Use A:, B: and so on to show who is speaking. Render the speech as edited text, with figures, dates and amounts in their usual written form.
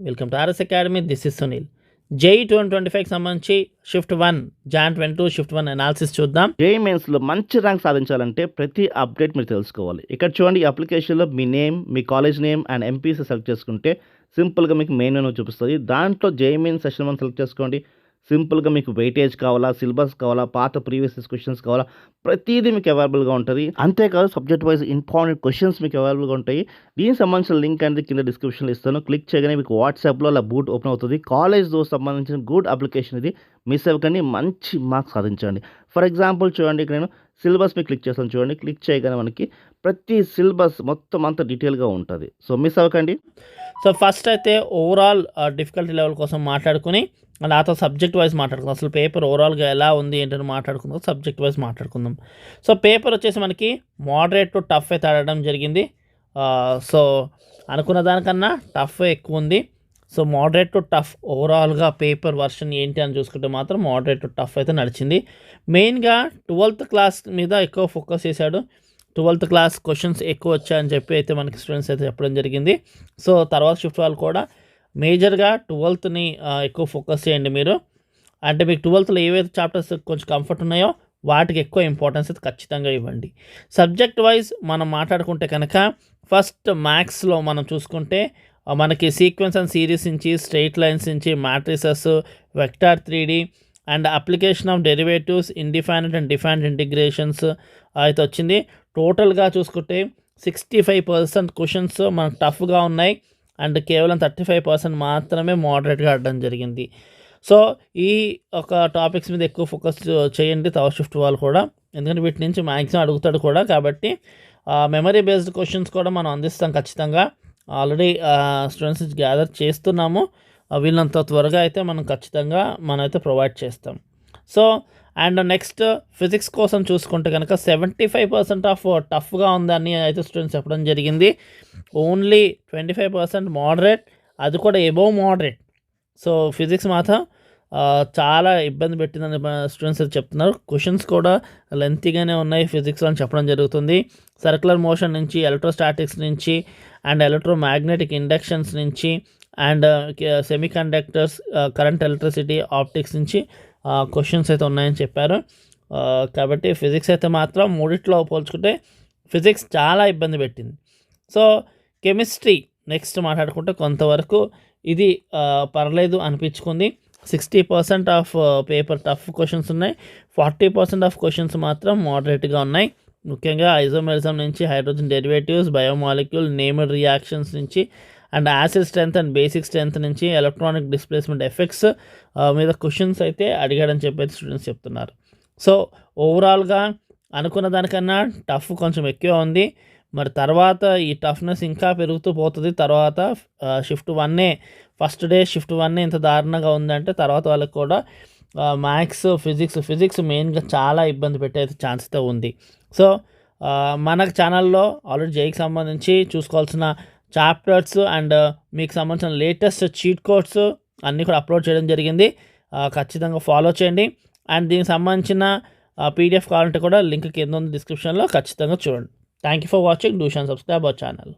A: Welcome to RS academy. This is Sunil. JEE 2025కి సంబంధించి shift 1 Jan 22 shift 1 analysis చూద్దాం.
B: JEE మెయిన్స్లో మంచి ర్యాంక్ సాధించాలంటే ప్రతి అప్డేట్ మీరు తెలుసుకోవాలి. ఇక్కడ చూడండి, ఈ అప్లికేషన్లో మీ నేమ్, మీ college name and MPC select చేసుకుంటే సింపుల్గా మీకు మెయిన్ మెనూ చూపిస్తుంది. దాంట్లో జేఈ మెయిన్ సెషన్ 1 సెలెక్ట్ చేసుకోండి. సింపుల్గా మీకు వెయిటేజ్ కావాలా, సిలబస్ కావాలా, పాత ప్రీవియస్ క్వశ్చన్స్ కావాలా, ప్రతిదీ మీకు అవైలబుల్గా ఉంటుంది. అంతేకాదు సబ్జెక్ట్ వైజ్ ఇంపార్టెంట్ క్వశ్చన్స్ మీకు అవైలబుల్గా ఉంటాయి. దీనికి సంబంధించిన లింక్ అనేది కింద డిస్క్రిప్షన్లో ఇస్తాను. క్లిక్ చేయగానే మీకు వాట్సాప్లో అలా బూట్ ఓపెన్ అవుతుంది. కాలేజ్తో సంబంధించిన గుడ్ అప్లికేషన్ ఇది. మిస్ అవ్వకండి, మంచి మార్క్స్ సాధించండి. ఫర్ ఎగ్జాంపుల్ చూడండి, ఇక్కడ నేను సిలబస్ మీద క్లిక్ చేస్తాను. చూడండి, క్లిక్ చేయగానే మనకి ప్రతి సిలబస్ మొత్తం అంతా డీటెయిల్గా ఉంటుంది. సో మిస్ అవ్వకండి.
A: సో ఫస్ట్ అయితే ఓవరాల్ డిఫికల్టీ లెవెల్ కోసం మాట్లాడుకుని ఆ తర్వాత సబ్జెక్ట్ వైజ్ మాట్లాడుకుందాం. అసలు పేపర్ ఓవరాల్గా ఎలా ఉంది ఏంటని మాట్లాడుకుందాం, సబ్జెక్ట్ వైజ్ మాట్లాడుకుందాం. సో పేపర్ వచ్చేసి మనకి మోడరేట్ టు టఫ్ అయితే ఆడడం జరిగింది. సో అనుకున్న దానికన్నా టఫ్ ఎక్కువ ఉంది. సో మోడరేట్ టు టఫ్ ఓవరాల్గా పేపర్ వర్షన్ ఏంటి అని చూసుకుంటే మాత్రం మోడరేట్ టు టఫ్ అయితే నడిచింది. మెయిన్గా 12th క్లాస్ మీద ఎక్కువ ఫోకస్ చేశాడు. 12th క్లాస్ క్వశ్చన్స్ ఎక్కువ వచ్చాయని చెప్పి అయితే మనకి స్టూడెంట్స్ అయితే చెప్పడం జరిగింది. సో తర్వాత షిఫ్ట్ వాళ్ళు కూడా మేజర్గా 12th ఎక్కువ ఫోకస్ చేయండి మీరు. అంటే మీకు 12thలో ఏవైతే చాప్టర్స్ కొంచెం కంఫర్ట్ ఉన్నాయో వాటికి ఎక్కువ ఇంపార్టెన్స్ అయితే ఖచ్చితంగా ఇవ్వండి. సబ్జెక్ట్ వైజ్ మనం మాట్లాడుకుంటే కనుక ఫస్ట్ మ్యాథ్స్లో మనం చూసుకుంటే మనకి సీక్వెన్స్ అండ్ సిరీస్ నుంచి, స్ట్రెయిట్ లైన్స్ నుంచి, matrices, vector 3D and application of derivatives, indefinite and definite integrations అయితే వచ్చింది. టోటల్గా చూసుకుంటే 65% క్వశ్చన్స్ మనకు టఫ్గా ఉన్నాయి అండ్ కేవలం 35% మాత్రమే మోడరేట్గా ఆడడం జరిగింది. సో ఈ ఒక టాపిక్స్ మీద ఎక్కువ ఫోకస్ చేయండి థర్డ్ షిఫ్ట్ వాళ్ళు కూడా, ఎందుకంటే వీటి నుంచి మ్యాక్సిమం అడుగుతాడు కూడా. కాబట్టి మెమరీ బేస్డ్ క్వశ్చన్స్ కూడా మనం అందిస్తాం ఖచ్చితంగా. ఆల్రెడీ స్టూడెంట్స్ గ్యాదర్ చేస్తున్నాము. వీళ్ళంత త్వరగా అయితే మనం ఖచ్చితంగా మనమైతే ప్రొవైడ్ చేస్తాం. సో అండ్ నెక్స్ట్ ఫిజిక్స్ కోసం చూసుకుంటే కనుక 75% ఆఫ్ టఫ్గా ఉందని అయితే స్టూడెంట్స్ చెప్పడం జరిగింది. ఓన్లీ 25% మోడరేట్, అది కూడా ఎబోవ్ మోడరేట్. సో ఫిజిక్స్ మాత్రం చాలా ఇబ్బంది పెట్టిందని స్టూడెంట్స్ అయితే చెప్తున్నారు. క్వశ్చన్స్ కూడా లెంతీగానే ఉన్నాయి ఫిజిక్స్ అని చెప్పడం జరుగుతుంది. సర్క్యులర్ మోషన్ నుంచి, ఎలక్ట్రోస్టాటిక్స్ నుంచి అండ్ ఎలక్ట్రోమాగ్నెటిక్ ఇండక్షన్స్ నుంచి and semi conductors, current, electricity, optics నుంచి క్వశ్చన్స్ అయితే ఉన్నాయని చెప్పారు. కాబట్టి ఫిజిక్స్ అయితే మాత్రం మూడిట్లో పోల్చుకుంటే ఫిజిక్స్ చాలా ఇబ్బంది పెట్టింది. సో కెమిస్ట్రీ నెక్స్ట్ మాట్లాడుకుంటే కొంతవరకు ఇది పర్లేదు అనిపించుకుంది. 60% ఆఫ్ పేపర్ టఫ్ క్వశ్చన్స్ ఉన్నాయి, 40% ఆఫ్ క్వశ్చన్స్ మాత్రం మోడరేట్గా ఉన్నాయి. ముఖ్యంగా ఐసోమెరిజం నుంచి, hydrogen derivatives, biomolecule, named reactions నుంచి and acid strength and basic strength నుంచి, ఎలక్ట్రానిక్ డిస్ప్లేస్మెంట్ ఎఫెక్ట్స్ మీద క్వశ్చన్స్ అయితే అడిగాడని చెప్పి స్టూడెంట్స్ చెప్తున్నారు. సో ఓవరాల్గా అనుకున్న దానికన్నా టఫ్ కొంచెం ఎక్కువ ఉంది. మరి తర్వాత ఈ టఫ్నెస్ ఇంకా పెరుగుతూ పోతుంది. తర్వాత షిఫ్ట్ 1 ఫస్ట్ డే షిఫ్ట్ 1 ఇంత దారుణంగా ఉందంటే తర్వాత వాళ్ళకి కూడా మ్యాథ్స్, ఫిజిక్స్ మెయిన్గా చాలా ఇబ్బంది పెట్టే ఛాన్స్ అయితే ఉంది. సో మన ఛానల్లో ఆల్రెడీ జేఈకి సంబంధించి చూసుకోవాల్సిన చాప్టర్స్ అండ్ మీకు సంబంధించిన లేటెస్ట్ చీట్ కోడ్స్ అన్నీ కూడా అప్లోడ్ చేయడం జరిగింది. ఖచ్చితంగా ఫాలో చేయండి. అండ్ దీనికి సంబంధించిన PDF కావాలంటే కూడా లింక్ కింద ఉంది డిస్క్రిప్షన్లో, ఖచ్చితంగా చూడండి. Thank you for watching. Do షాన్ సబ్స్క్రైబ్ అవర్ ఛానల్.